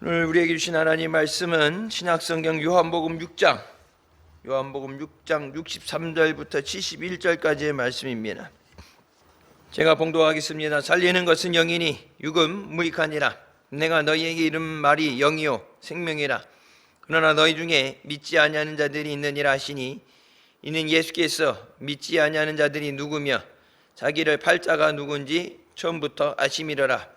오늘 우리에게 주신 하나님 말씀은 신약성경 요한복음 6장 63절부터 71절까지의 말씀입니다. 제가 봉독하겠습니다. 살리는 것은 영이니 육은 무익하니라. 내가 너희에게 이른 말이 영이요 생명이라. 그러나 너희 중에 믿지 아니하는 자들이 있느니라 하시니, 이는 예수께서 믿지 아니하는 자들이 누구며 자기를 팔자가 누군지 처음부터 아심이러라.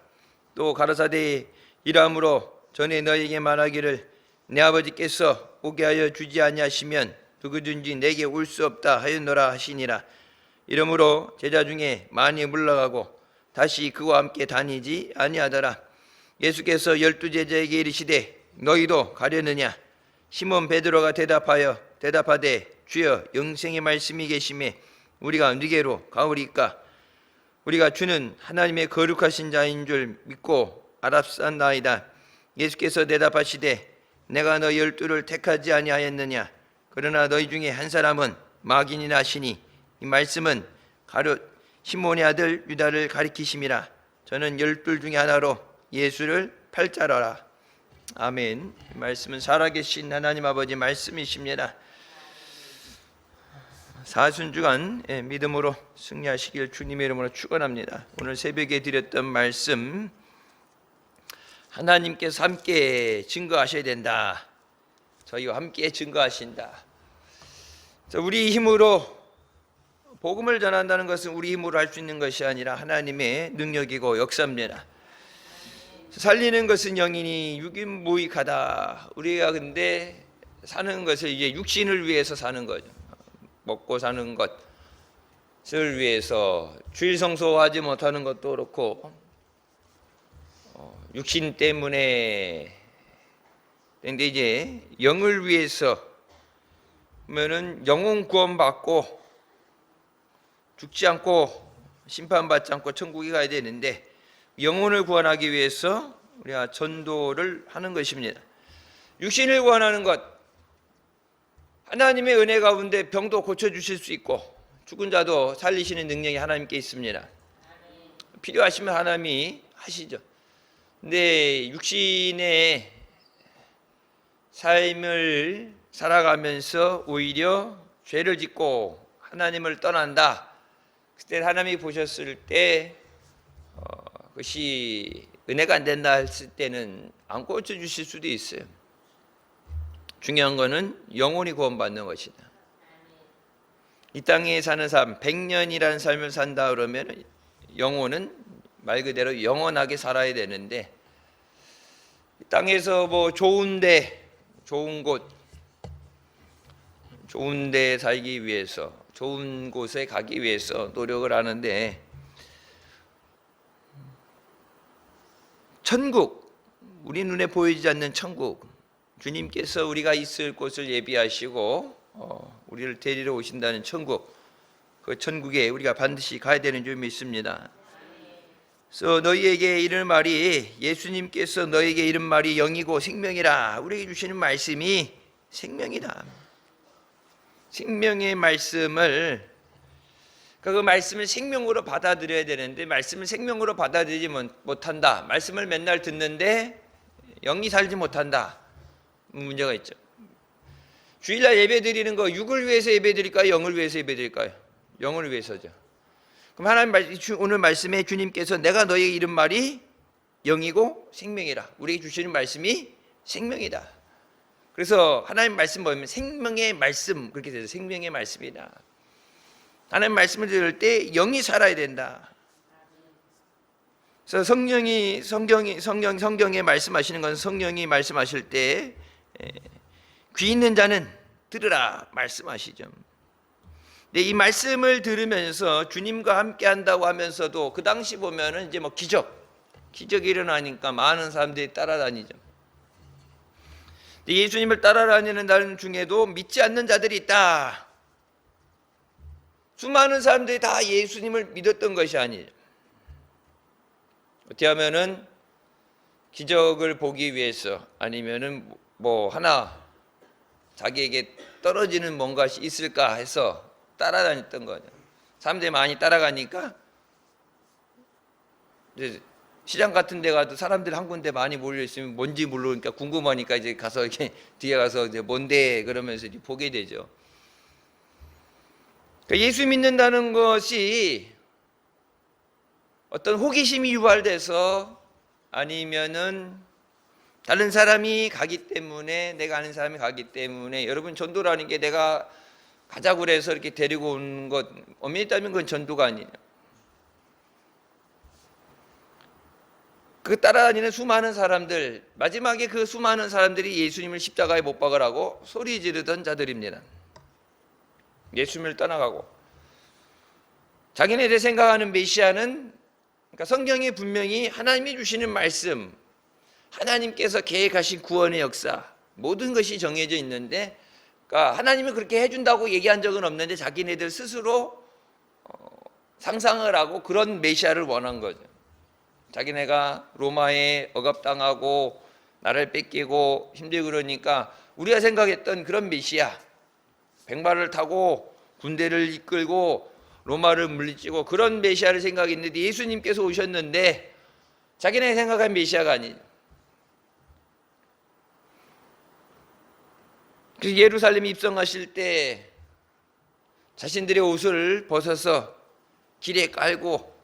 또 가라사대 이러함으로 전에 너희에게 말하기를 내 아버지께서 오게 하여 주지 아니하시면 누구든지 내게 올 수 없다 하였노라 하시니라. 이러므로 제자 중에 많이 물러가고 다시 그와 함께 다니지 아니하더라. 예수께서 12제자에게 이르시되 너희도 가려느냐? 시몬 베드로가 대답하되 주여, 영생의 말씀이 계심에 우리가 누게로 가오리까? 우리가 주는 하나님의 거룩하신 자인 줄 믿고 알았사나이다. 예수께서 대답하시되 내가 너 12를 택하지 아니하였느냐? 그러나 너희 중에 한 사람은 마귀니라 하시니, 이 말씀은 시몬의 아들 유다를 가리키심이라. 저는 12 중에 하나로 예수를 팔자라라. 아멘. 이 말씀은 살아계신 하나님 아버지 말씀이십니다. 사순주간 믿음으로 승리하시길 주님의 이름으로 축원합니다. 오늘 새벽에 드렸던 말씀, 하나님께서 함께 증거하셔야 된다. 저희와 함께 증거하신다. 우리 힘으로 복음을 전한다는 것은 우리 힘으로 할 수 있는 것이 아니라 하나님의 능력이고 역사입니다. 살리는 것은 영이니 육인 무익하다. 우리가 근데 사는 것을 이제 육신을 위해서 사는 거죠. 먹고 사는 것을 위해서 주일 성소하지 못하는 것도 그렇고, 육신 때문에. 근데 이제 영을 위해서 그러면은 영혼 구원받고 죽지 않고 심판받지 않고 천국에 가야 되는데, 영혼을 구원하기 위해서 우리가 전도를 하는 것입니다. 육신을 구원하는 것, 하나님의 은혜 가운데 병도 고쳐주실 수 있고 죽은 자도 살리시는 능력이 하나님께 있습니다. 필요하시면 하나님이 하시죠. 근데 육신의 삶을 살아가면서 오히려 죄를 짓고 하나님을 떠난다. 그때 하나님이 보셨을 때 그것이 은혜가 안 된다 했을 때는 안 고쳐주실 수도 있어요. 중요한 거는 영혼이 구원받는 것이다. 이 땅에 사는 삶, 100년이라는 삶을 산다 그러면 영혼은 말 그대로 영원하게 살아야 되는데, 이 땅에서 뭐 좋은데, 좋은 곳, 좋은 데 살기 위해서, 좋은 곳에 가기 위해서 노력을 하는데, 천국, 우리 눈에 보이지 않는 천국, 주님께서 우리가 있을 곳을 예비하시고 우리를 데리러 오신다는 천국, 그 천국에 우리가 반드시 가야 되는 줄 믿습니다. 그래서 너희에게 이른 말이, 예수님께서 너희에게 이른 말이 영이고 생명이라. 우리에게 주시는 말씀이 생명이다. 생명의 말씀을, 그 말씀을 생명으로 받아들여야 되는데, 말씀을 생명으로 받아들이지 못한다. 말씀을 맨날 듣는데 영이 살지 못한다. 문제가 있죠. 주일날 예배 드리는 거 육을 위해서 예배 드릴까요? 영을 위해서 예배 드릴까요? 영을 위해서죠. 그럼 하나님 오늘 말씀에 주님께서 내가 너희에게 이른 말이 영이고 생명이라. 우리에게 주시는 말씀이 생명이다. 그래서 하나님 말씀 보면 생명의 말씀, 그렇게 돼서 생명의 말씀이다. 하나님 말씀을 들을 때 영이 살아야 된다. 그래서 성경에 말씀하시는 건, 성령이 말씀하실 때 귀 있는 자는 들으라 말씀하시죠. 근데 이 말씀을 들으면서 주님과 함께 한다고 하면서도 그 당시 보면은 이제 뭐 기적이 일어나니까 많은 사람들이 따라다니죠. 근데 예수님을 따라다니는 날 중에도 믿지 않는 자들이 있다. 수많은 사람들이 다 예수님을 믿었던 것이 아니죠. 어떻게 하면은 기적을 보기 위해서, 아니면은 뭐 하나 자기에게 떨어지는 뭔가 있을까 해서 따라다녔던 거죠. 사람들이 많이 따라가니까 이제 시장 같은 데 가도 사람들이 한 군데 많이 몰려 있으면 뭔지 모르니까 궁금하니까 이제 가서 이렇게 뒤에 가서 이제 뭔데 그러면서 이제 보게 되죠. 그러니까 예수 믿는다는 것이 어떤 호기심이 유발돼서 아니면은 다른 사람이 가기 때문에, 내가 아는 사람이 가기 때문에, 여러분 전도라는 게 내가 가자고 그래서 이렇게 데리고 온 것 엄밀히 따지면 그건 전도가 아니에요. 그 따라다니는 수많은 사람들, 마지막에 그 수많은 사람들이 예수님을 십자가에 못 박으라고 소리 지르던 자들입니다. 예수님을 떠나가고 자기네들 생각하는 메시아는, 그러니까 성경에 분명히 하나님이 주시는 말씀, 하나님께서 계획하신 구원의 역사, 모든 것이 정해져 있는데, 그러니까 하나님이 그렇게 해준다고 얘기한 적은 없는데 자기네들 스스로 상상을 하고 그런 메시아를 원한 거죠. 자기네가 로마에 억압당하고 나라를 뺏기고 힘들고 그러니까 우리가 생각했던 그런 메시아, 백마를 타고 군대를 이끌고 로마를 물리치고 그런 메시아를 생각했는데 예수님께서 오셨는데 자기네 생각한 메시아가 아니죠. 그래서 예루살렘에 입성하실 때 자신들의 옷을 벗어서 길에 깔고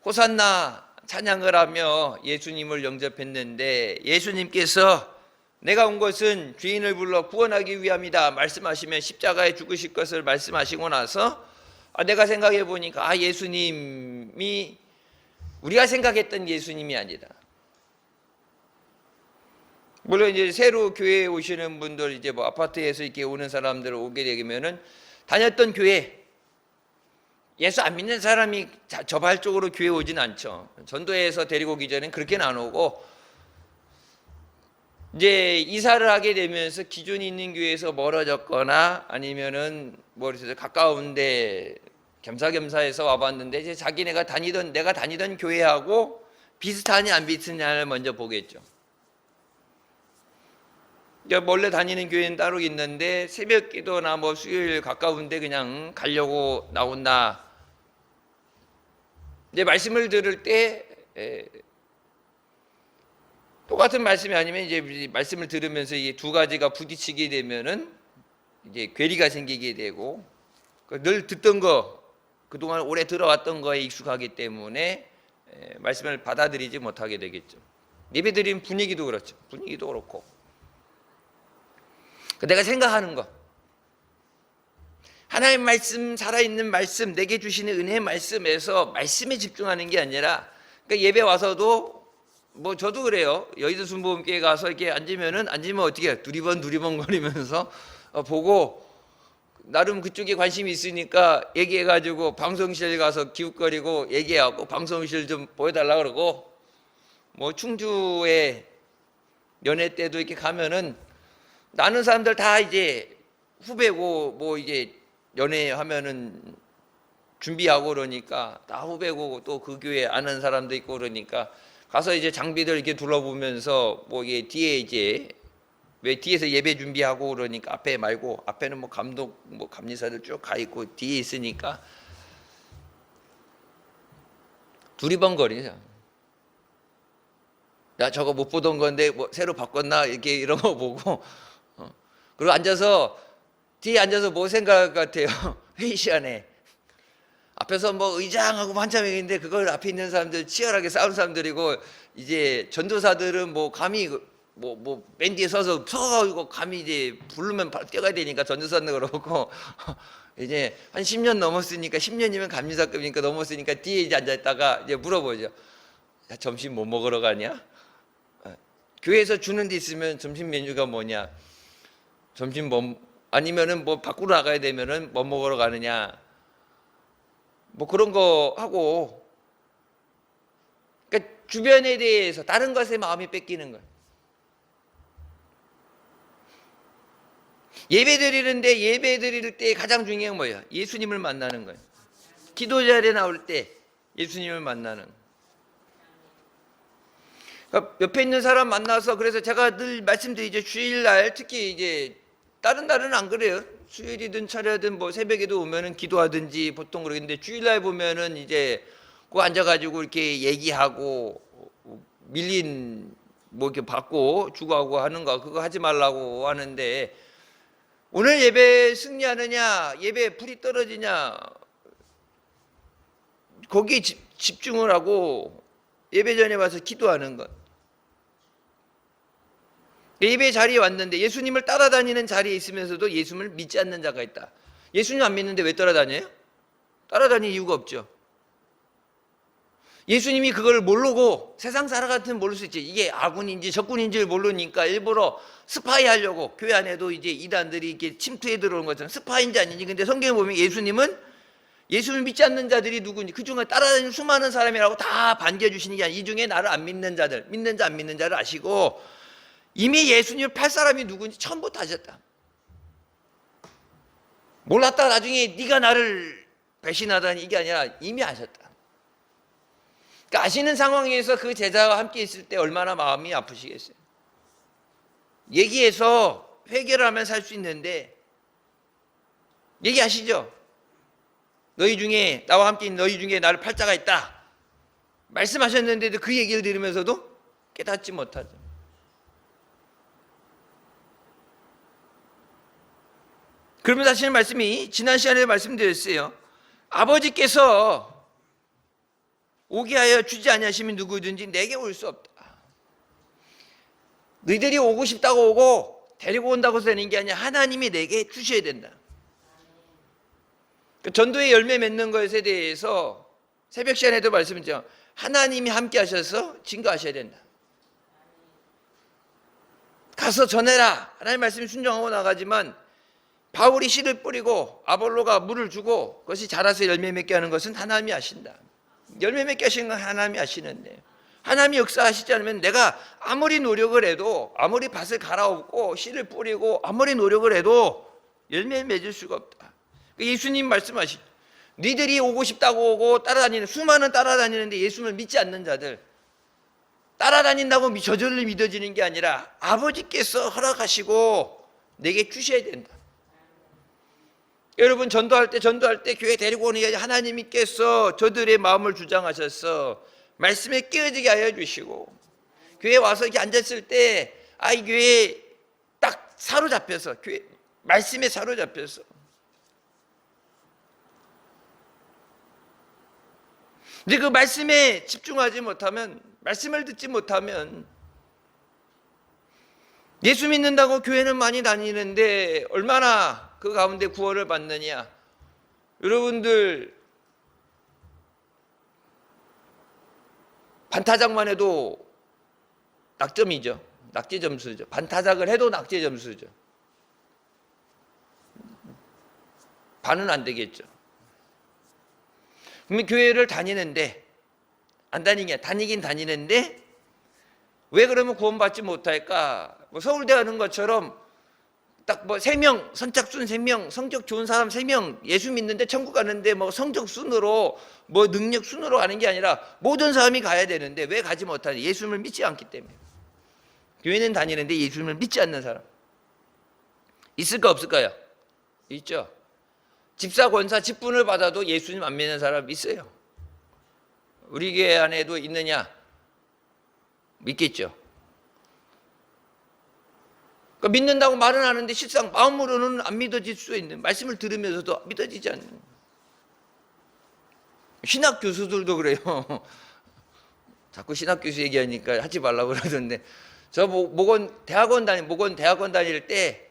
호산나 찬양을 하며 예수님을 영접했는데, 예수님께서 내가 온 것은 죄인을 불러 구원하기 위함이다 말씀하시면 십자가에 죽으실 것을 말씀하시고 나서 내가 생각해 보니까 예수님이 우리가 생각했던 예수님이 아니다. 물론 이제 새로 교회에 오시는 분들, 이제 뭐 아파트에서 이렇게 오는 사람들 오게 되면은 다녔던 교회, 예수 안 믿는 사람이 저발적으로 교회 오진 않죠. 전도해서 데리고 오기 전엔 그렇게는 안 오고, 이제 이사를 하게 되면서 기존에 있는 교회에서 멀어졌거나 아니면은 뭐 그래서 가까운데 겸사겸사해서 와봤는데 이제 자기네가 내가 다니던 교회하고 비슷하냐 안 비슷하냐를 먼저 보겠죠. 원래 다니는 교회는 따로 있는데 새벽 기도나 뭐 수요일 가까운데 그냥 가려고 나온다. 이제 말씀을 들을 때 똑같은 말씀이 아니면 이제 말씀을 들으면서 이게 두 가지가 부딪히게 되면은 이제 괴리가 생기게 되고, 늘 듣던 거, 그동안 오래 들어왔던 거에 익숙하기 때문에 말씀을 받아들이지 못하게 되겠죠. 예배드리는 분위기도 그렇죠. 분위기도 그렇고. 내가 생각하는 거, 하나님 말씀, 살아있는 말씀, 내게 주시는 은혜의 말씀에서 말씀에 집중하는 게 아니라, 그러니까 예배 와서도 뭐 저도 그래요. 여의도 순복음교회 가서 이렇게 앉으면 어떻게 해요? 두리번 거리면서 보고, 나름 그쪽에 관심이 있으니까 얘기해가지고 방송실 가서 기웃거리고 얘기하고 방송실 좀 보여달라 그러고, 뭐 충주에 연애 때도 이렇게 가면은 나는 사람들 다 이제 후배고, 뭐 이제 연애하면은 준비하고 그러니까 다 후배고 또 그 교회 아는 사람도 있고 그러니까 가서 이제 장비들 이렇게 둘러보면서 뭐 이게 뒤에 이제 왜 뒤에서 예배 준비하고 그러니까 앞에 말고, 앞에는 뭐 감독 뭐 감리사들 쭉 가 있고 뒤에 있으니까 두리번거리죠. 야, 저거 못 보던 건데 뭐 새로 바꿨나 이렇게 이런 거 보고, 그리고 뒤에 앉아서 뭐 생각 같아요? 회의 시간에 앞에서 뭐 의장하고 한참 얘기인데 그걸 앞에 있는 사람들 치열하게 싸운 사람들이고, 이제 전도사들은 뭐 감히 맨 뒤에 서가지고 감히 이제 부르면 뛰어가야 되니까 전도사는 그렇고 이제 한 10년 넘었으니까, 10년이면 감리사급이니까 넘었으니까 뒤에 이제 앉아있다가 이제 물어보죠. 야, 점심 뭐 먹으러 가냐? 교회에서 주는 데 있으면 점심 메뉴가 뭐냐? 점심 뭐, 아니면은 뭐 밖으로 나가야 되면은 뭐 먹으러 가느냐? 뭐 그런 거 하고, 그러니까 주변에 대해서 다른 것에 마음이 뺏기는 거예요. 예배 드릴 때 가장 중요한 건 뭐예요? 예수님을 만나는 거예요. 기도 자리에 나올 때 예수님을 만나는 거예요. 그러니까 옆에 있는 사람 만나서, 그래서 제가 늘 말씀드리죠. 주일날 특히 이제 다른 날은 안 그래요. 수요일이든 철야든 뭐 새벽에도 오면은 기도하든지 보통 그러는데, 주일날 보면은 이제 꼭 앉아가지고 이렇게 얘기하고 밀린 뭐 이렇게 받고 주고하고 하는 거 그거 하지 말라고 하는데 오늘 예배 승리하느냐 예배 불이 떨어지냐 거기에 집중을 하고 예배 전에 와서 기도하는 것. 예배 자리에 왔는데 예수님을 따라다니는 자리에 있으면서도 예수님을 믿지 않는 자가 있다. 예수님 안 믿는데 왜 따라다녀요? 따라다닐 이유가 없죠. 예수님이 그걸 모르고 세상 사람 같으면 모를 수 있지. 이게 아군인지 적군인지를 모르니까 일부러 스파이 하려고 교회 안에도 이제 이단들이 이렇게 침투해 들어오는 것처럼 스파이인지 아닌지. 근데 성경에 보면 예수님은 예수를 믿지 않는 자들이 누구인지 그 중에 따라다니는 수많은 사람이라고 다 반겨주시는 게 아니라 이 중에 나를 안 믿는 자들, 믿는 자 안 믿는 자를 아시고 이미 예수님을 팔 사람이 누구인지 처음부터 아셨다. 몰랐다 나중에 네가 나를 배신하다니 이게 아니라 이미 아셨다. 그러니까 아시는 상황에서 그 제자와 함께 있을 때 얼마나 마음이 아프시겠어요. 얘기해서 회개를 하면 살 수 있는데 얘기하시죠. 너희 중에 나와 함께 있는 너희 중에 나를 팔 자가 있다 말씀하셨는데도 그 얘기를 들으면서도 깨닫지 못하죠. 그러면서 하시는 말씀이 지난 시간에 말씀드렸어요. 아버지께서 오게 하여 주지 아니하시면 누구든지 내게 올 수 없다. 너희들이 오고 싶다고 오고 데리고 온다고 해서 되는 게 아니라 하나님이 내게 주셔야 된다. 전도의 열매 맺는 것에 대해서 새벽 시간에도 말씀드렸죠. 하나님이 함께 하셔서 증거하셔야 된다. 가서 전해라. 하나님 말씀이 순종하고 나가지만 바울이 씨를 뿌리고 아볼로가 물을 주고 그것이 자라서 열매 맺게 하는 것은 하나님이 아신다. 열매 맺게 하시는 건 하나님이 아시는데 하나님이 역사하시지 않으면 내가 아무리 노력을 해도 아무리 밭을 갈아엎고 씨를 뿌리고 아무리 노력을 해도 열매 맺을 수가 없다. 예수님 말씀하시죠. 니들이 오고 싶다고 오고 따라다니는 수많은 따라다니는데 예수님을 믿지 않는 자들 따라다닌다고 저절로 믿어지는 게 아니라 아버지께서 허락하시고 내게 주셔야 된다. 여러분 전도할 때 교회 데리고 오는 게 아니라 하나님께서 저들의 마음을 주장하셔서 말씀에 끼어지게 하여 주시고 교회 와서 이렇게 앉았을 때 이 교회에 딱 사로잡혀서 교회 말씀에 사로잡혀서 근데 그 말씀에 집중하지 못하면 말씀을 듣지 못하면 예수 믿는다고 교회는 많이 다니는데 얼마나 그 가운데 구원을 받느냐. 여러분들 반타작만 해도 낙점이죠. 낙제 점수죠. 반타작을 해도 낙제 점수죠. 반은 안 되겠죠. 그러면 교회를 다니는데 안 다니냐? 다니긴 다니는데 왜 그러면 구원받지 못할까? 뭐 서울대 하는 것처럼 딱 뭐 3명 선착순 3명 성적 좋은 사람 3명 예수 믿는데 천국 가는데 뭐 성적 순으로 뭐 능력 순으로 가는 게 아니라 모든 사람이 가야 되는데 왜 가지 못하냐? 예수님을 믿지 않기 때문에. 교회는 다니는데 예수님을 믿지 않는 사람 있을까 없을까요? 있죠. 집사 권사 직분을 받아도 예수님 안 믿는 사람 있어요. 우리 교회 안에도 있느냐? 믿겠죠. 그러니까 믿는다고 말은 하는데 실상 마음으로는 안 믿어질 수 있는 말씀을 들으면서도 믿어지지 않는 신학 교수들도 그래요. 자꾸 신학 교수 얘기하니까 하지 말라고 그러던데 저 대학원 다닐 때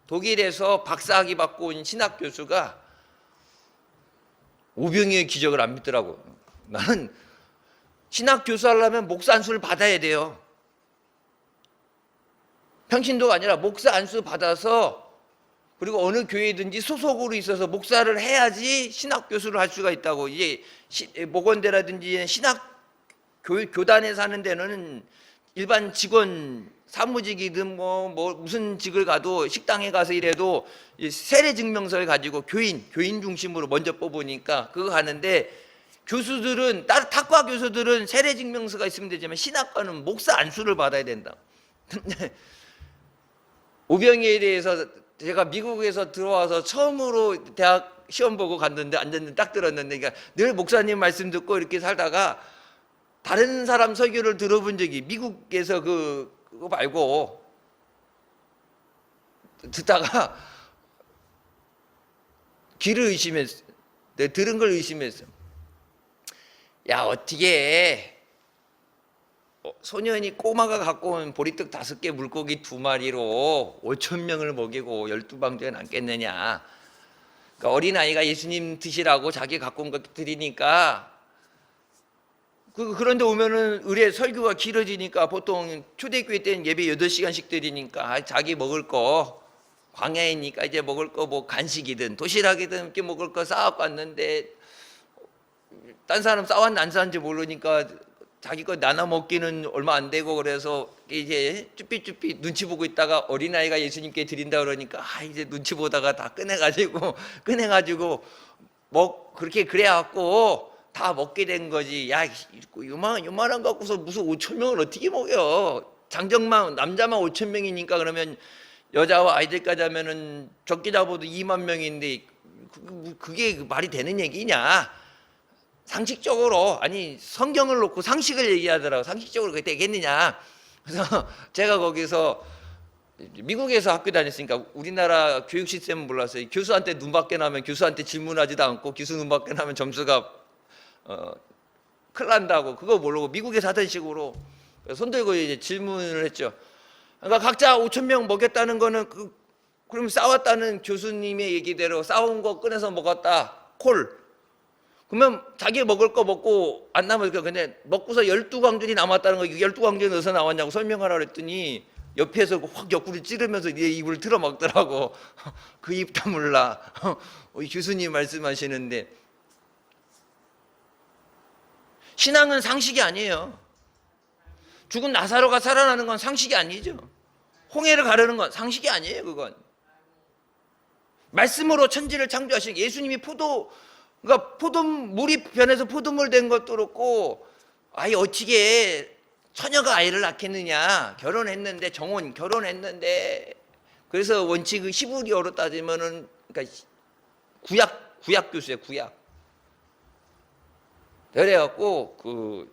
독일에서 박사학위 받고 온 신학 교수가 오병이의 기적을 안 믿더라고. 나는 신학 교수 하려면 목사 안수를 받아야 돼요. 평신도가 아니라 목사 안수 받아서 그리고 어느 교회든지 소속으로 있어서 목사를 해야지 신학 교수를 할 수가 있다고. 이제 목원대라든지 신학 교단에 사는 데는 일반 직원 사무직이든 뭐 무슨 직을 가도 식당에 가서 일해도 세례 증명서를 가지고 교인 중심으로 먼저 뽑으니까 그거 가는데 교수들은 탁과 교수들은 세례 증명서가 있으면 되지만 신학과는 목사 안수를 받아야 된다. 오병이에 대해서 제가 미국에서 들어와서 처음으로 대학 시험 보고 갔는데 앉았는데 딱 들었는데, 그러니까 늘 목사님 말씀 듣고 이렇게 살다가 다른 사람 설교를 들어본 적이, 미국에서 그거 말고 듣다가 귀를 의심했어. 내가 들은 걸 의심했어. 야, 어떻게 소년이 꼬마가 갖고 온 보리떡 5개 물고기 2마리로 5,000명을 먹이고 12방주에 남겠느냐. 그러니까 어린아이가 예수님 드시라고 자기 갖고 온 거 드리니까, 그런데 오면은 의뢰 설교가 길어지니까 보통 초대교회 때는 예배 8시간씩 드리니까 자기 먹을 거, 광야이니까 이제 먹을 거 뭐 간식이든 도시락이든 이렇게 먹을 거 싸갖고 왔는데, 딴 사람 싸왔는지 안 싸왔는지 모르니까 자기 거 나눠 먹기는 얼마 안 되고, 그래서 이제 쭈삣쭈삣 눈치 보고 있다가 어린아이가 예수님께 드린다 그러니까 이제 눈치 보다가 다 꺼내가지고 그렇게 그래갖고 다 먹게 된 거지. 야, 요만한 거 갖고서 무슨 5,000명을 어떻게 먹여. 장정만 남자만 5,000명이니까 그러면 여자와 아이들까지 하면은 적게 잡아도 2만 명인데 그게 말이 되는 얘기냐. 상식적으로, 아니 성경을 놓고 상식을 얘기하더라고. 상식적으로 그게 되겠느냐. 그래서 제가 거기서 미국에서 학교 다녔으니까 우리나라 교육 시스템은 몰랐어요. 교수한테 눈 밖에 나면 교수한테 질문하지도 않고, 교수 눈 밖에 나면 점수가 큰일 난다고, 그거 모르고 미국에서 하던 식으로 손 들고 이제 질문을 했죠. 그러니까 각자 5,000명 먹였다는 거는 그럼 싸웠다는 교수님의 얘기대로 싸운 거 꺼내서 먹었다, 콜. 그러면 자기 먹을 거 먹고 안 남으니까, 근데 먹고서 12광줄이 남았다는 거, 12광줄이 어디서 나왔냐고 설명하라 그랬더니 옆에서 확 옆구리 찌르면서 내 입을 틀어 먹더라고. 그 입 다물라. 교수님 말씀하시는데, 신앙은 상식이 아니에요. 죽은 나사로가 살아나는 건 상식이 아니죠. 홍해를 가르는 건 상식이 아니에요. 그건 말씀으로 천지를 창조하신 예수님이 그러니까 물이 변해서 포도물 된 것도 그렇고, 아이 어떻게 처녀가 아이를 낳겠느냐. 결혼했는데, 정혼 결혼했는데, 그래서 원칙 히브리어로 따지면은, 그러니까 구약 교수예요. 구약. 그래갖고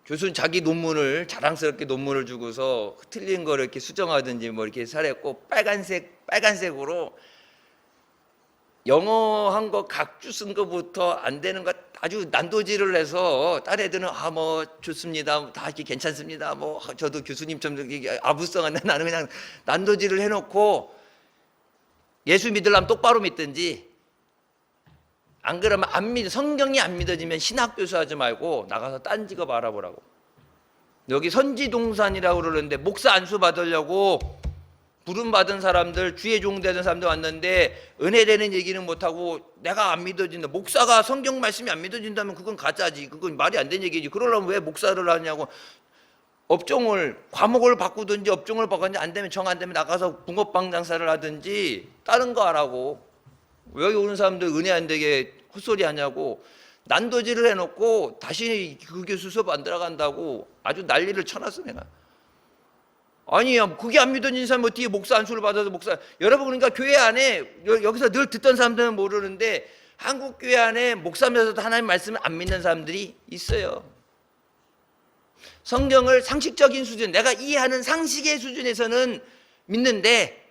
교수는 자기 논문을 자랑스럽게 논문을 주고서 틀린 거를 이렇게 수정하든지 뭐 이렇게 살했고, 빨간색으로 영어 한 거 각주 쓴 거부터 안 되는 거 아주 난도질을 해서, 딸 애들은 뭐 좋습니다, 다 이렇게 괜찮습니다, 뭐 저도 교수님처럼 아부성한데, 나는 그냥 난도질을 해놓고 예수 믿으려면 똑바로 믿든지, 안 그러면 성경이 안 믿어지면 신학 교수 하지 말고 나가서 딴 직업 알아보라고. 여기 선지동산이라고 그러는데 목사 안수 받으려고 부름 받은 사람들, 주의 종 되는 사람들 왔는데 은혜 되는 얘기는 못하고 내가 안 믿어진다. 목사가 성경 말씀이 안 믿어진다면 그건 가짜지. 그건 말이 안 되는 얘기지. 그러려면 왜 목사를 하냐고. 과목을 바꾸든지 업종을 바꾸든지, 안 되면 정 안 되면 나가서 붕어빵 장사를 하든지 다른 거 하라고. 여기 오는 사람들 은혜 안 되게 헛소리 하냐고. 난도질을 해놓고 다시 그 교수 수업 안 들어간다고 아주 난리를 쳐놨어 내가. 아니야, 그게 안 믿어진 사람 어떻게 목사 안수를 받아서 목사. 여러분, 그러니까 교회 안에, 여기서 늘 듣던 사람들은 모르는데 한국 교회 안에 목사면서도 하나님 말씀을 안 믿는 사람들이 있어요. 성경을 상식적인 수준, 내가 이해하는 상식의 수준에서는 믿는데,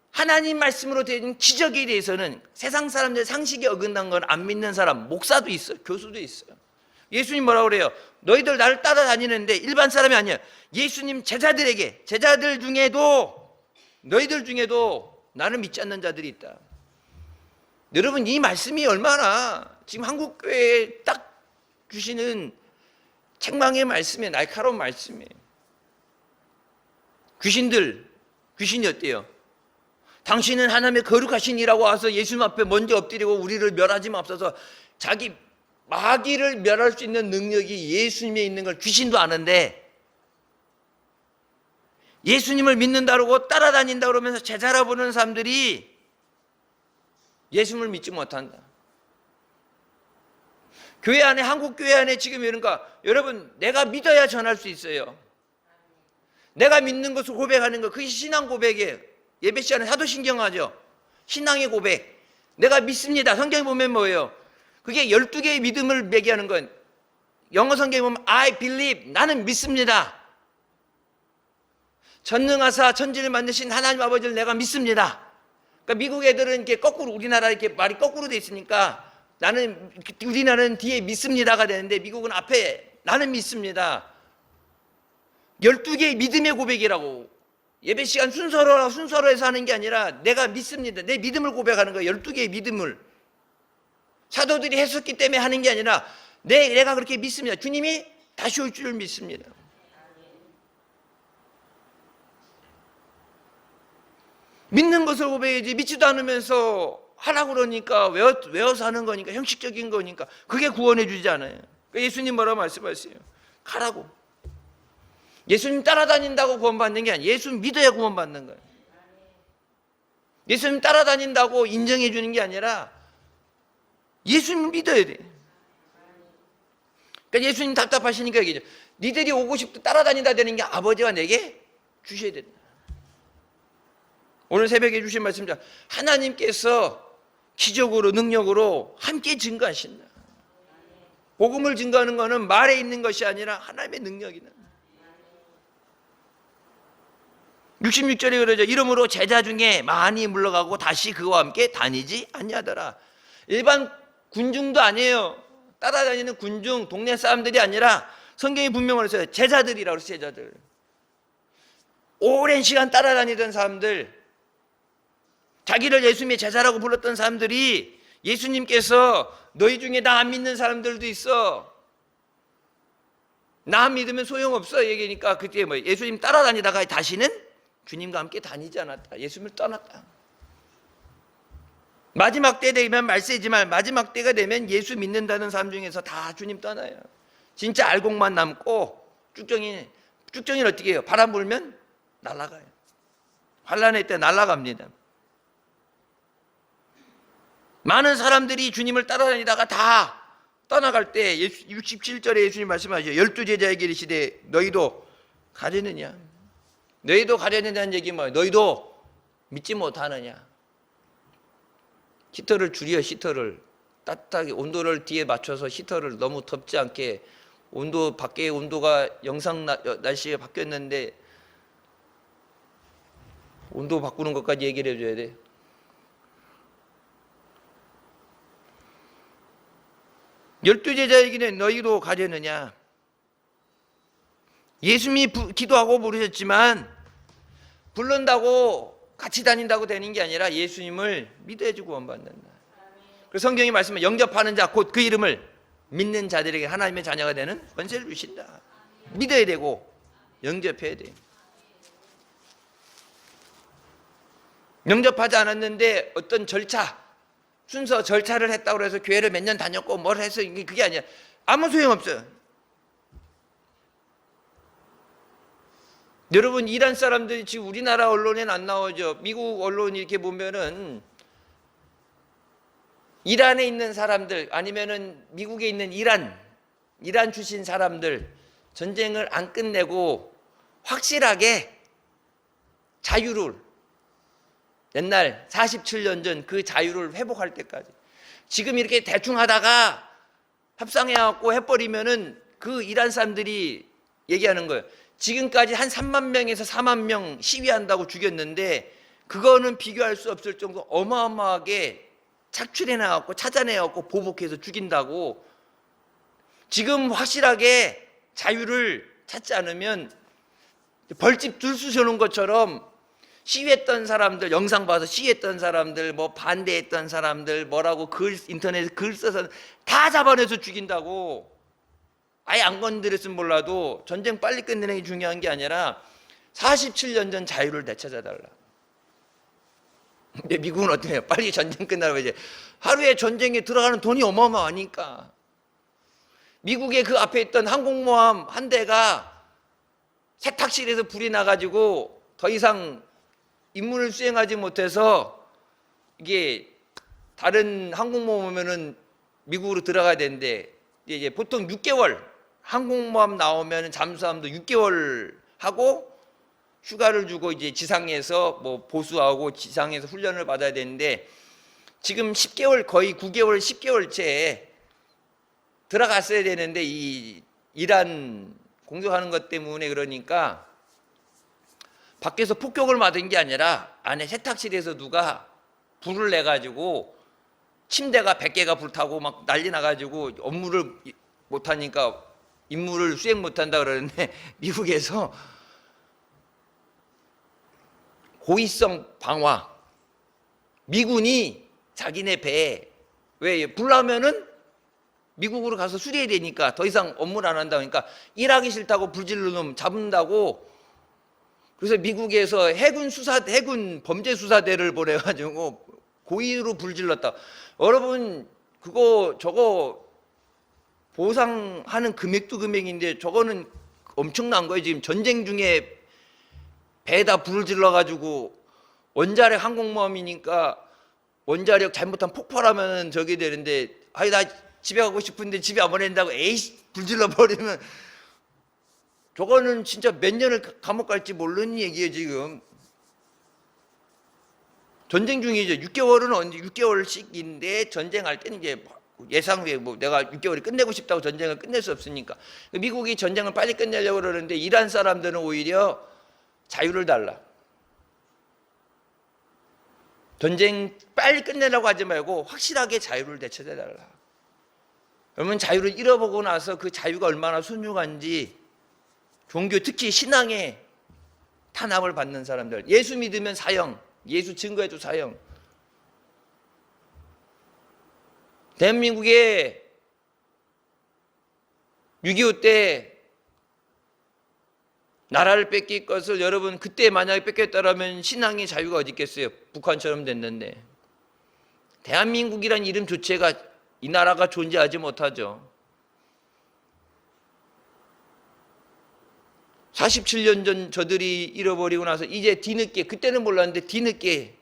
하나님 말씀으로 되는 기적에 대해서는 세상 사람들 상식에 어긋난 건 안 믿는 사람, 목사도 있어요. 교수도 있어요. 예수님 뭐라고 그래요? 너희들 나를 따라다니는데, 일반 사람이 아니야. 예수님 제자들 중에도, 너희들 중에도 나를 믿지 않는 자들이 있다. 여러분, 이 말씀이 얼마나 지금 한국교회에 딱 주시는 책망의 말씀이에요. 날카로운 말씀이에요. 귀신이 어때요? 당신은 하나님의 거룩하신 이라고 와서 예수님 앞에 먼저 엎드리고 우리를 멸하지 마옵소서. 자기 마귀를 멸할 수 있는 능력이 예수님에 있는 걸 귀신도 아는데, 예수님을 믿는다고 따라다닌다 그러면서 제자라 보는 사람들이 예수님을 믿지 못한다. 교회 안에, 한국 교회 안에 지금 그러니까 여러분, 내가 믿어야 전할 수 있어요. 내가 믿는 것을 고백하는 거, 그게 신앙 고백이에요. 예배 시간에 하도 신경하죠. 신앙의 고백. 내가 믿습니다. 성경에 보면 뭐예요? 그게 12개의 믿음을 매개하는 건, 영어 성경에 보면 I believe, 나는 믿습니다. 전능하사 천지를 만드신 하나님 아버지를 내가 믿습니다. 그러니까 미국 애들은 이렇게 거꾸로, 우리나라 이렇게 말이 거꾸로 돼 있으니까 우리나라는 뒤에 믿습니다가 되는데 미국은 앞에 나는 믿습니다. 12개의 믿음의 고백이라고. 예배 시간 순서로 해서 하는 게 아니라 내가 믿습니다. 내 믿음을 고백하는 거예요. 12개의 믿음을. 사도들이 했었기 때문에 하는 게 아니라 내가 그렇게 믿습니다. 주님이 다시 올 줄을 믿습니다. 믿는 것을 고백해야지. 믿지도 않으면서 하라고 그러니까 외워서 하는 거니까, 형식적인 거니까 그게 구원해 주지 않아요. 그러니까 예수님 뭐라고 말씀하세요? 가라고. 예수님 따라다닌다고 구원받는 게 아니에요. 예수 믿어야 구원받는 거예요. 예수님 따라다닌다고 인정해 주는 게 아니라 예수님 믿어야 돼. 그러니까 예수님 답답하시니까 얘기죠. 니들이 오고 싶다 따라다니다 되는 게 아버지가 내게 주셔야 된다. 오늘 새벽에 주신 말씀입니다. 하나님께서 기적으로 능력으로 함께 증거하신다. 복음을 증거하는 것은 말에 있는 것이 아니라 하나님의 능력이다. 66절에 그러죠. 이러므로 제자 중에 많이 물러가고 다시 그와 함께 다니지 아니하더라. 일반 군중도 아니에요. 따라다니는 군중, 동네 사람들이 아니라 성경이 분명히 그랬어요. 제자들이라고 그랬어요. 제자들. 오랜 시간 따라다니던 사람들, 자기를 예수님의 제자라고 불렀던 사람들이 예수님께서 너희 중에 나 안 믿는 사람들도 있어. 나 안 믿으면 소용없어. 얘기하니까 그때 뭐 예수님 따라다니다가 다시는 주님과 함께 다니지 않았다. 예수님을 떠났다. 마지막 때 되면 말세지만 마지막 때가 되면 예수 믿는다는 사람 중에서 다 주님 떠나요. 진짜 알곡만 남고 쭉정이는 어떻게 해요? 바람 불면 날아가요. 환란의 때 날아갑니다. 많은 사람들이 주님을 따라다니다가 다 떠나갈 때 67절에 예수님 말씀하시죠. 12제자에게 이르시되 너희도 가려느냐? 너희도 가려느냐는 얘기 뭐예요? 너희도 믿지 못하느냐? 히터를 줄여. 히터를 따뜻하게 온도를 뒤에 맞춰서 히터를 너무 덥지 않게, 밖에 온도가 영상 날씨가 바뀌었는데 온도 바꾸는 것까지 얘기를 해줘야 돼. 열두 제자에게는 너희도 가려느냐? 예수님이 기도하고 부르셨지만 부른다고 같이 다닌다고 되는 게 아니라 예수님을 믿어야지 구원받는다. 그래서 성경이 말씀하면 영접하는 자 곧 그 이름을 믿는 자들에게 하나님의 자녀가 되는 권세를 주신다. 믿어야 되고 영접해야 돼. 영접하지 않았는데 어떤 순서 절차를 했다고 해서 교회를 몇 년 다녔고 뭘 해서 그게 아니야. 아무 소용없어요. 여러분, 이란 사람들이 지금 우리나라 언론에는 안 나오죠. 미국 언론 이렇게 보면은 이란에 있는 사람들, 아니면은 미국에 있는 이란 출신 사람들, 전쟁을 안 끝내고 확실하게 자유를, 옛날 47년 전 그 자유를 회복할 때까지, 지금 이렇게 대충 하다가 합상해갖고 해버리면은 그 이란 사람들이 얘기하는 거예요. 지금까지 한 3만 명에서 4만 명 시위한다고 죽였는데 그거는 비교할 수 없을 정도 어마어마하게 착출해나갖고 찾아내갖고 보복해서 죽인다고. 지금 확실하게 자유를 찾지 않으면 벌집 줄 쑤셔놓은 것처럼 시위했던 사람들, 영상 봐서 시위했던 사람들, 뭐 반대했던 사람들, 뭐라고 인터넷에 글 써서 다 잡아내서 죽인다고. 아예 안 건드렸으면 몰라도 전쟁 빨리 끝내는 게 중요한 게 아니라 47년 전 자유를 되찾아달라. 근데 미국은 어떻게 해요? 빨리 전쟁 끝나고 이제 하루에 전쟁에 들어가는 돈이 어마어마하니까 미국의 그 앞에 있던 항공모함 한 대가 세탁실에서 불이 나가지고 더 이상 임무를 수행하지 못해서 이게 다른 항공모함 오면은 미국으로 들어가야 되는데 이제 보통 6개월 항공모함 나오면 잠수함도 6개월 하고 휴가를 주고 이제 지상에서 뭐 보수하고 지상에서 훈련을 받아야 되는데 지금 10개월 거의 9개월 10개월째 들어갔어야 되는데 이 이란 공격하는 것 때문에 그러니까 밖에서 폭격을 맞은 게 아니라 안에 세탁실에서 누가 불을 내가지고 침대가 100개가 불타고 막 난리 나가지고 업무를 못하니까 임무를 수행 못한다 그러는데 미국에서 고위성 방화 미군이 자기네 배에 왜 불나면은 미국으로 가서 수리해야 되니까 더 이상 업무를 안 한다 그러니까 일하기 싫다고 불질러 놈 잡는다고 그래서 미국에서 해군 범죄 수사대를 보내가지고 고의로 불질렀다. 여러분 저거 보상하는 금액도 금액인데 저거는 엄청난 거예요. 지금 전쟁 중에 배에다 불을 질러가지고 원자력 항공모함이니까 원자력 잘못하면 폭발하면 저게 되는데 아니 나 집에 가고 싶은데 집에 안 보낸다고 에이씨 불질러 버리면 저거는 진짜 몇 년을 감옥 갈지 모르는 얘기예요. 지금 전쟁 중이죠. 6개월은 언제 6개월씩인데 전쟁할 때는 이제 예상 외에 뭐 내가 6개월이 끝내고 싶다고 전쟁을 끝낼 수 없으니까 미국이 전쟁을 빨리 끝내려고 그러는데 이란 사람들은 오히려 자유를 달라. 전쟁 빨리 끝내려고 하지 말고 확실하게 자유를 되찾아 달라. 그러면 자유를 잃어보고 나서 그 자유가 얼마나 소중한지 종교 특히 신앙에 탄압을 받는 사람들 예수 믿으면 사형 예수 증거해도 사형 대한민국에 6.25 때 나라를 뺏길 것을 여러분 그때 만약에 뺏겼다면 신앙의 자유가 어디 있겠어요. 북한처럼 됐는데 대한민국이란 이름조차가 이 나라가 존재하지 못하죠. 47년 전 저들이 잃어버리고 나서 이제 뒤늦게 그때는 몰랐는데 뒤늦게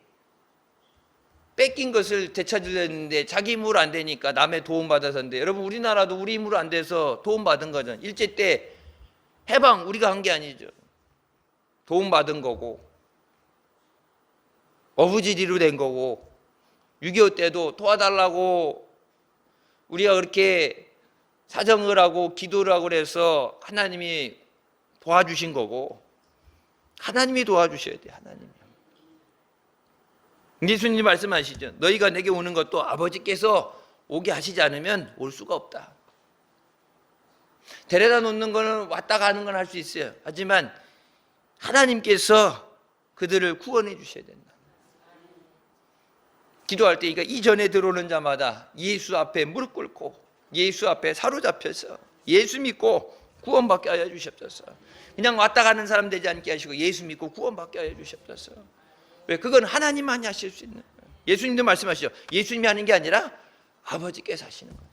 뺏긴 것을 되찾으려는데 자기 힘으로 안 되니까 남의 도움받아서인데 여러분 우리나라도 우리 힘으로 안 돼서 도움받은 거잖아요. 일제 때 해방 우리가 한 게 아니죠. 도움받은 거고 어부지리로 된 거고 6.25 때도 도와달라고 우리가 그렇게 사정을 하고 기도를 하고 그래서 하나님이 도와주신 거고 하나님이 도와주셔야 돼요. 하나님이. 예수님 말씀하시죠. 너희가 내게 오는 것도 아버지께서 오게 하시지 않으면 올 수가 없다. 데려다 놓는 거는 왔다 가는 건 할 수 있어요. 하지만 하나님께서 그들을 구원해 주셔야 된다. 기도할 때 이전에 들어오는 자마다 예수 앞에 무릎 꿇고 예수 앞에 사로잡혀서 예수 믿고 구원받게 하여 주시옵소서. 그냥 왔다 가는 사람 되지 않게 하시고 예수 믿고 구원받게 하여 주시옵소서. 왜? 그건 하나님만이 하실 수 있는 거예요. 예수님도 말씀하시죠. 예수님이 하는 게 아니라 아버지께서 하시는 거예요.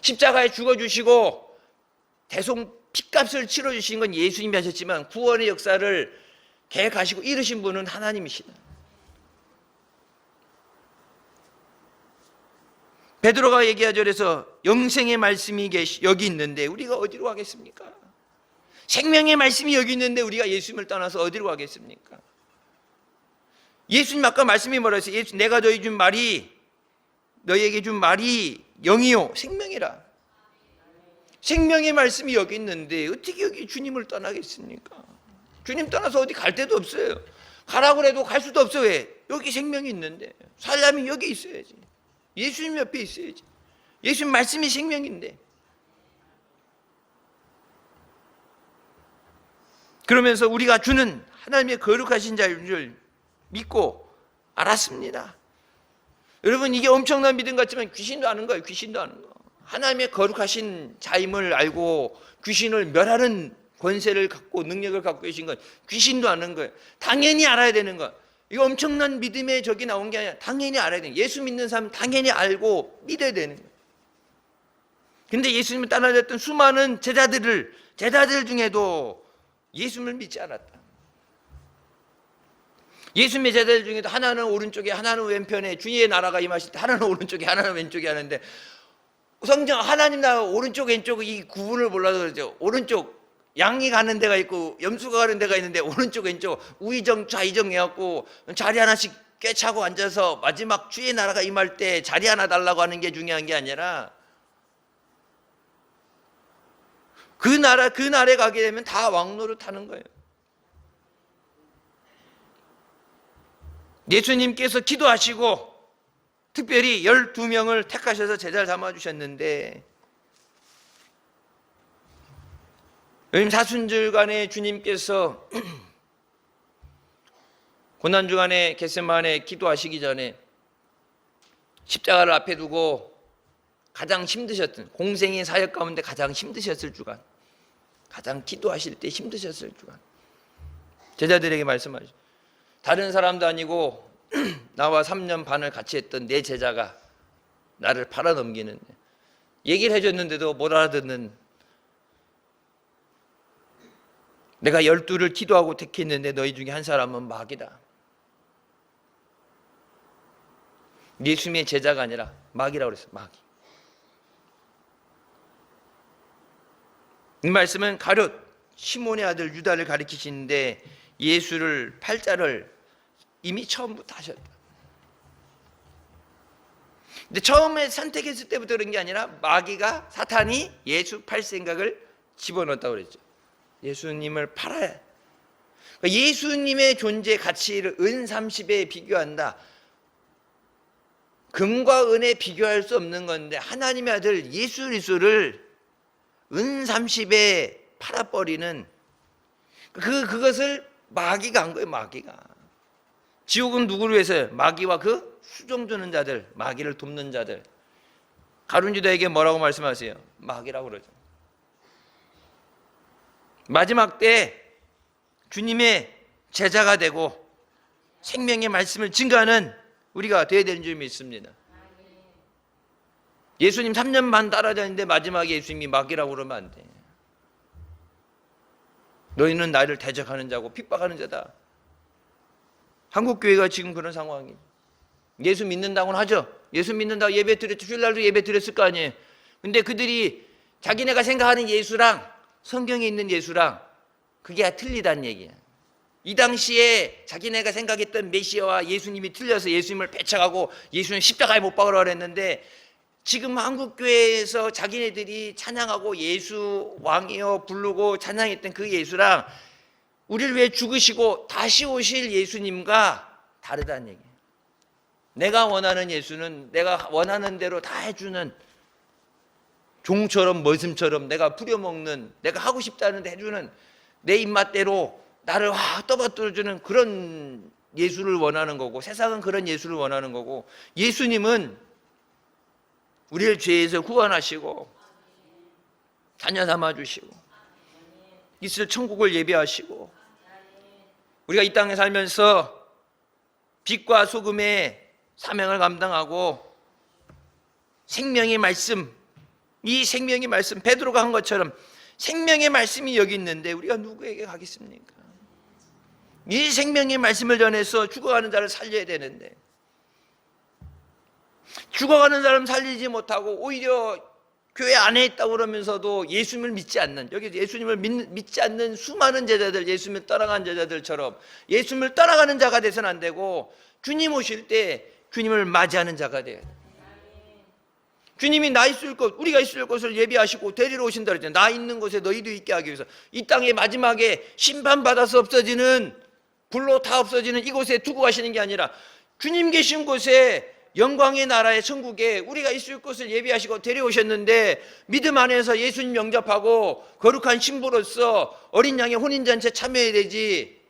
십자가에 죽어주시고 대속 피값을 치러주신 건 예수님이 하셨지만 구원의 역사를 계획하시고 이루신 분은 하나님이시다. 베드로가 얘기하죠. 그래서 영생의 말씀이 여기 있는데 우리가 어디로 가겠습니까? 생명의 말씀이 여기 있는데 우리가 예수님을 떠나서 어디로 가겠습니까? 예수님 아까 말씀이 뭐라 했어요? 내가 너희에게 준 말이 영이요 생명이라. 생명의 말씀이 여기 있는데 어떻게 여기 주님을 떠나겠습니까? 주님 떠나서 어디 갈 데도 없어요. 가라고 해도 갈 수도 없어요. 왜? 여기 생명이 있는데 살려면 여기 있어야지. 예수님 옆에 있어야지. 예수님 말씀이 생명인데. 그러면서 우리가 주는 하나님의 거룩하신 자인 줄 믿고 알았습니다. 여러분 이게 엄청난 믿음 같지만 귀신도 아는 거예요. 귀신도 아는 거. 하나님의 거룩하신 자임을 알고 귀신을 멸하는 권세를 갖고 능력을 갖고 계신 건 귀신도 아는 거예요. 당연히 알아야 되는 거. 이거 엄청난 믿음의 적이 나온 게 아니라 당연히 알아야 돼요. 예수 믿는 사람은 당연히 알고 믿어야 되는 거예요. 근데 예수님을 따라다녔던 수많은 제자들 중에도 예수님을 믿지 않았다. 예수님의 제자들 중에도 하나는 오른쪽에 하나는 왼편에 주의 나라가 임하실 때 하나는 오른쪽에 하나는 왼쪽에 하는데 성경 하나님 나라 오른쪽 왼쪽 이 구분을 몰라서 그러죠. 오른쪽 양이 가는 데가 있고 염소가 가는 데가 있는데 오른쪽 왼쪽 우의정 좌의정 해갖고 자리 하나씩 꿰차고 앉아서 마지막 주의 나라가 임할 때 자리 하나 달라고 하는 게 중요한 게 아니라 그 날에 가게 되면 다 왕노릇 하는 거예요. 예수님께서 기도하시고 특별히 12명을 택하셔서 제자를 삼아주셨는데, 요즘 사순절간에 주님께서 고난주간에 겟세마네 기도하시기 전에 십자가를 앞에 두고 가장 힘드셨던, 공생의 사역 가운데 가장 힘드셨을 주간, 가장 기도하실 때 힘드셨을 주간, 제자들에게 말씀하시죠. 다른 사람도 아니고 나와 3년 반을 같이 했던 내 제자가 나를 팔아넘기는데, 얘기를 해줬는데도 못 알아듣는, 내가 12를 기도하고 택했는데 너희 중에 한 사람은 마귀다. 예수님의 제자가 아니라 마귀라고 그랬어요. 마귀. 이 말씀은 가룟 시몬의 아들 유다를 가리키시는데, 예수를 팔자를 이미 처음부터 하셨다. 근데 처음에 선택했을 때부터 그런 게 아니라 마귀가, 사탄이 예수 팔 생각을 집어넣었다고 그랬죠. 예수님을 팔아야, 그러니까 예수님의 존재 가치를 은 30에 비교한다. 금과 은에 비교할 수 없는 건데 하나님의 아들 예수 그리스도를 은 30에 팔아버리는 그것을 마귀가 한 거예요. 마귀가. 지옥은 누구를 위해서요? 마귀와 그 수종 두는 자들, 마귀를 돕는 자들. 가룟 유다에게 뭐라고 말씀하세요? 마귀라고 그러죠. 마지막 때 주님의 제자가 되고 생명의 말씀을 증거하는 우리가 되어야 되는 줄 믿습니다. 예수님 3년 반 따라다니는데 마지막에 예수님이 마귀라고 그러면 안 돼. 너희는 나를 대적하는 자고 핍박하는 자다. 한국교회가 지금 그런 상황이에요. 예수 믿는다고는 하죠. 예수 믿는다고 예배 드렸죠. 주일날도 예배 드렸을 거 아니에요. 근데 그들이 자기네가 생각하는 예수랑 성경에 있는 예수랑 그게 틀리다는 얘기야. 이 당시에 자기네가 생각했던 메시아와 예수님이 틀려서 예수님을 배척하고 예수님 십자가에 못 박으라고 그랬는데, 지금 한국교회에서 자기네들이 찬양하고 예수 왕이여 부르고 찬양했던 그 예수랑 우리를 위해 죽으시고 다시 오실 예수님과 다르다는 얘기예요. 내가 원하는 예수는 내가 원하는 대로 다 해주는, 종처럼 머슴처럼 내가 부려먹는, 내가 하고 싶다는 데 해주는, 내 입맛대로 나를 떠받들어주는 그런 예수를 원하는 거고, 세상은 그런 예수를 원하는 거고, 예수님은 우리를 죄에서 구원하시고 자녀 삼아주시고 있을 천국을 예비하시고, 우리가 이 땅에 살면서 빛과 소금의 사명을 감당하고 생명의 말씀, 이 생명의 말씀, 베드로가 한 것처럼 생명의 말씀이 여기 있는데 우리가 누구에게 가겠습니까? 이 생명의 말씀을 전해서 죽어가는 자를 살려야 되는데, 죽어가는 사람 살리지 못하고 오히려 교회 안에 있다고 그러면서도 예수님을 믿지 않는, 여기 예수님을 믿지 않는 수많은 제자들, 예수님을 떠나간 제자들처럼 예수님을 떠나가는 자가 돼서는 안 되고, 주님 오실 때 주님을 맞이하는 자가 돼야 돼. 주님이 나 있을 곳, 우리가 있을 곳을 예비하시고 데리러 오신다 그랬잖아요. 나 있는 곳에 너희도 있게 하기 위해서. 이 땅의 마지막에 심판받아서 없어지는, 불로 다 없어지는 이곳에 두고 가시는 게 아니라 주님 계신 곳에, 영광의 나라의 천국에 우리가 있을 곳을 예비하시고 데려오셨는데, 믿음 안에서 예수님 영접하고 거룩한 신부로서 어린 양의 혼인잔치에 참여해야 되지.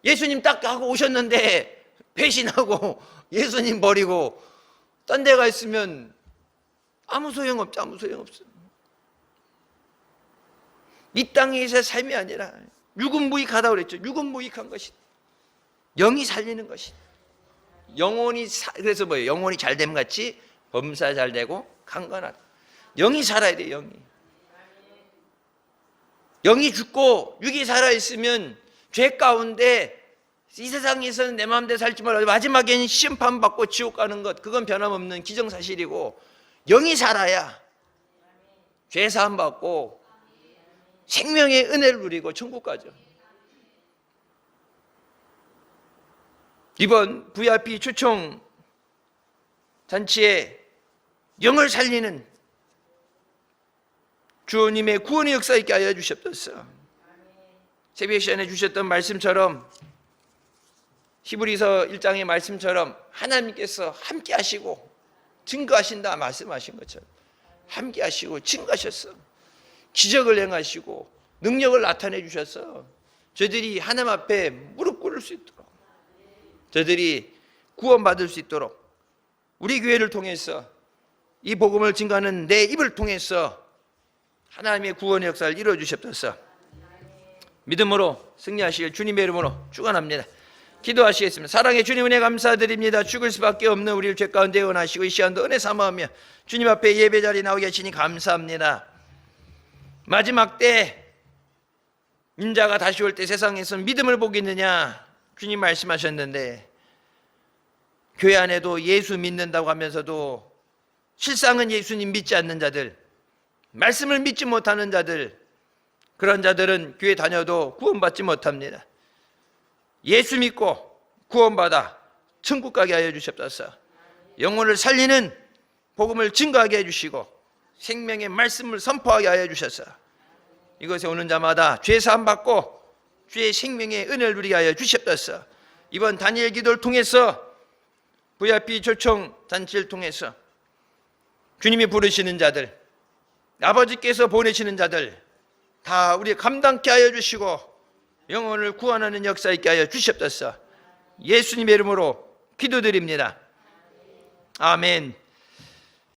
예수님 딱 하고 오셨는데 배신하고 예수님 버리고 딴 데 가 있으면 아무 소용없죠. 아무 소용없어. 이 땅에서의 삶이 아니라 유급무익하다고 그랬죠. 유급무익한 것이 영이 살리는 것이. 영혼이 그래서 뭐예요? 영혼이 잘됨 같이 범사 잘 되고 강건하다. 영이 살아야 돼. 영이 죽고 육이 살아있으면 죄 가운데 이 세상에서는 내 마음대로 살지 말고 마지막에는 심판받고 지옥 가는 것, 그건 변함없는 기정사실이고, 영이 살아야 죄 사함 받고 생명의 은혜를 누리고 천국 가죠. 이번 VIP 초청 잔치에 영을 살리는 주님의 구원의 역사 있게 하여 주셨소서. 새벽 시간에 주셨던 말씀처럼, 히브리서 1장의 말씀처럼 하나님께서 함께 하시고 증거하신다 말씀하신 것처럼 함께 하시고 증거하셨어. 기적을 행하시고 능력을 나타내 주셔서 저들이 하나님 앞에 무릎 꿇을 수 있도록, 저들이 구원받을 수 있도록 우리 교회를 통해서, 이 복음을 증거하는 내 입을 통해서 하나님의 구원의 역사를 이루어 주셨소서. 믿음으로 승리하실 주님의 이름으로 축원합니다. 기도하시겠습니다. 사랑의 주님, 은혜 감사드립니다. 죽을 수밖에 없는 우리를 죄 가운데 원하시고 이 시간도 은혜 삼아하며 주님 앞에 예배 자리에 나오 계시니 감사합니다. 마지막 때 인자가 다시 올 때 세상에서 믿음을 보겠느냐 주님 말씀하셨는데, 교회 안에도 예수 믿는다고 하면서도 실상은 예수님 믿지 않는 자들, 말씀을 믿지 못하는 자들, 그런 자들은 교회 다녀도 구원받지 못합니다. 예수 믿고 구원받아 천국 가게 하여 주시옵소서. 영혼을 살리는 복음을 증거하게 해주시고 생명의 말씀을 선포하게 하여 주셔서 이곳에 오는 자마다 죄 사함 받고 주의 생명의 은혜를 누리게 하여 주시옵소서. 이번 다니엘 기도를 통해서, VIP 초청 잔치를 통해서 주님이 부르시는 자들, 아버지께서 보내시는 자들 다 우리 감당케 하여 주시고 영혼을 구원하는 역사 있게 하여 주시옵소서. 예수님의 이름으로 기도드립니다. 아멘.